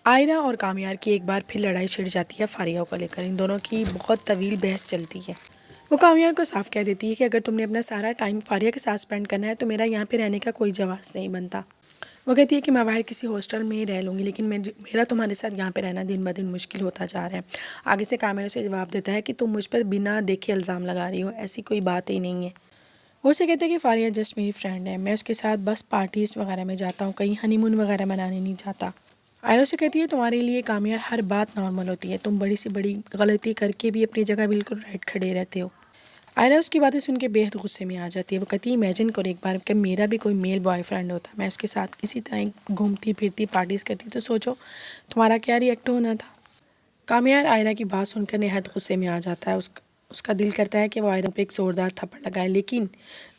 आयरा और कामयार की एक बार फिर लड़ाई छिड़ जाती है फारिया को लेकर। इन दोनों की बहुत तवील बहस चलती है। वो कामयार को साफ कह देती है कि अगर तुमने अपना सारा टाइम फारिया के साथ स्पेंड करना है तो मेरा यहाँ पे रहने का कोई जवाब नहीं बनता। वो कहती है कि मैं बाहर किसी हॉस्टल में ही रह लूँगी, लेकिन मेरा तुम्हारे साथ यहाँ पे रहना दिन ब दिन मुश्किल होता जा रहा है। आगे से कामयार उसे जवाब देता है कि तुम मुझ पर बिना देखे इल्ज़ाम लगा रही हो, ऐसी कोई बात ही नहीं है। वो उसे कहते हैं कि फारिया जस्ट मेरी फ्रेंड है, मैं उसके साथ बस पार्टीज़ वगैरह में जाता हूँ, कहीं हनीमून वगैरह मनाने नहीं जाता। आयरा से कहती है तुम्हारे लिए कामयार हर बात नॉर्मल होती है, तुम बड़ी से बड़ी गलती करके भी अपनी जगह बिल्कुल राइट खड़े रहते हो। आयरा उसकी बातें सुन के बेहद गुस्से में आ जाती है। वो कहती है इमेजिन करो एक बार कि मेरा भी कोई मेल बॉयफ्रेंड होता, मैं उसके साथ इसी तरह घूमती फिरती पार्टीज़ करती, तो सोचो तुम्हारा क्या रिएक्ट होना था। कामयार आयरा की बात सुनकर निहायत गुस्से में आ जाता है। उसका दिल करता है कि वो आयरा पे एक ज़ोरदार थप्पड़ लगाए, लेकिन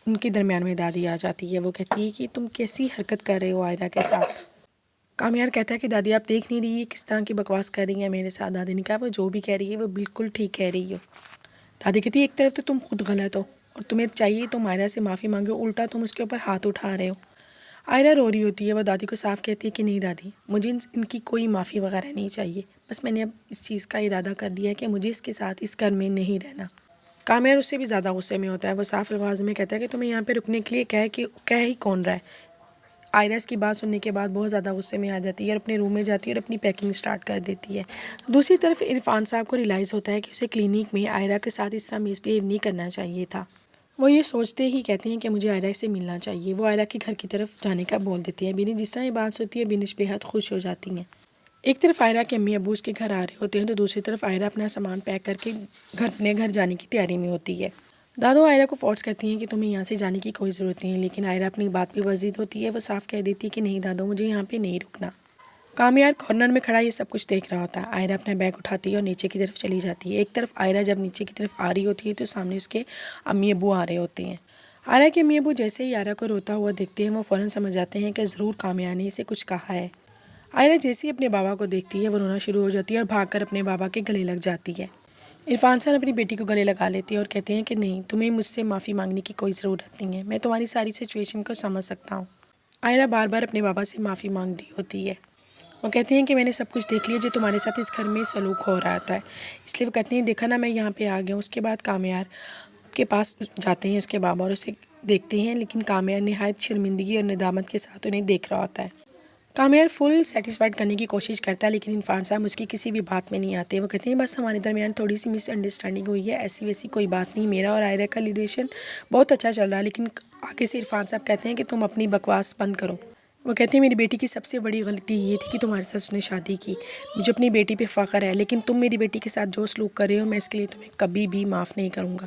उनके दरमियान में दादी आ जाती है। वो कहती है कि तुम कैसी हरकत कर रहे हो आयरा के साथ। कामयार कहता है कि दादी आप देख नहीं रही है किस तरह की बकवास कर रही है मेरे साथ। दादी ने कहा वो जो भी कह रही है वो बिल्कुल ठीक कह रही हो। दादी कहती है एक तरफ तो तुम खुद गलत हो और तुम्हें चाहिए तुम आयरा से माफ़ी मांगो, उल्टा तुम उसके ऊपर हाथ उठा रहे हो। आयरा रो रही होती है। वो दादी को साफ कहती है कि नहीं दादी, मुझे इनकी कोई माफ़ी वगैरह नहीं चाहिए, बस मैंने अब इस चीज़ का इरादा कर लिया है कि मुझे इसके साथ इस घर में नहीं रहना। कामयार उससे भी ज़्यादा गुस्से में होता है। वो साफ अल्फाज में कहता है कि तुम्हें यहाँ पे रुकने के लिए कह ही कौन रहा है। आयरा की बात सुनने के बाद बहुत ज़्यादा गुस्से में आ जाती है और अपने रूम में जाती है और अपनी पैकिंग स्टार्ट कर देती है। दूसरी तरफ इरफान साहब को रियलाइज़ होता है कि उसे क्लिनिक में आयरा के साथ इस तरह मिसबिहेव नहीं करना चाहिए था। वो ये सोचते ही कहते हैं कि मुझे आयरा से मिलना चाहिए। वो आयरा के घर की तरफ जाने का बोल देती है। बिनी जिस तरह ये बात सुनती है बिनिश बेहद खुश हो जाती हैं। एक तरफ आयरा के अम्मी अबू उसके घर आ रहे होते हैं तो दूसरी तरफ आयरा अपना सामान पैक करके अपने घर जाने की तैयारी में होती है। दादो आयरा को फोर्स करती हैं कि तुम्हें यहाँ से जाने की कोई ज़रूरत नहीं है, लेकिन आयरा अपनी बात पे वजीद होती है। वो साफ कह देती है कि नहीं दादो, मुझे यहाँ पे नहीं रुकना। कामयार कॉर्नर में खड़ा ये सब कुछ देख रहा होता है। आयरा अपना बैग उठाती है और नीचे की तरफ चली जाती है। एक तरफ आयरा जब नीचे की तरफ आ रही होती है तो सामने उसके अम्मी अबू आ रहे होते हैं। आयरा के अम्मी अबू जैसे ही आयरा को रोता हुआ देखते हैं वो फ़ौरन समझ जाते हैं कि ज़रूर कामयार ने इसे कुछ कहा है। आयरा जैसे ही अपने बाबा को देखती है वो रोना शुरू हो जाती है और भागकर अपने बाबा के गले लग जाती है। इरफान साहब अपनी बेटी को गले लगा लेते हैं और कहते हैं कि नहीं, तुम्हें मुझसे माफ़ी मांगने की कोई ज़रूरत नहीं है, मैं तुम्हारी सारी सिचुएशन को समझ सकता हूँ। आयरा बार बार अपने बाबा से माफ़ी मांग रही होती है। वो कहते हैं कि मैंने सब कुछ देख लिया जो तुम्हारे साथ इस घर में सलूक हो रहा था, इसलिए वो कहते हैं देखा ना मैं यहाँ पे आ गया हूँ। उसके बाद कामयार के पास जाते हैं उसके बाबा और उसे देखते हैं, लेकिन कामयार नहायत शर्मिंदगी और नदामत के साथ उन्हें देख रहा होता है। कामयार फुल सेटिस्फाइड करने की कोशिश करता है, लेकिन इरफान साहब उसकी किसी भी बात में नहीं आते। वो कहते हैं बस हमारे दरमियान थोड़ी सी मिसअंडरस्टैंडिंग हुई है, ऐसी वैसी कोई बात नहीं, मेरा और आयरा का रिलेशन बहुत अच्छा चल रहा है। लेकिन आगे से इरफान साहब कहते हैं कि तुम अपनी बकवास बंद करो। वो कहते हैं मेरी बेटी की सबसे बड़ी गलती ये थी कि तुम्हारे साथ उसने शादी की, मुझे अपनी बेटी पे फ़ख्र है, लेकिन तुम मेरी बेटी के साथ जो सलूक कर रहे हो मैं इसके लिए तुम्हें कभी भी माफ़ नहीं करूँगा।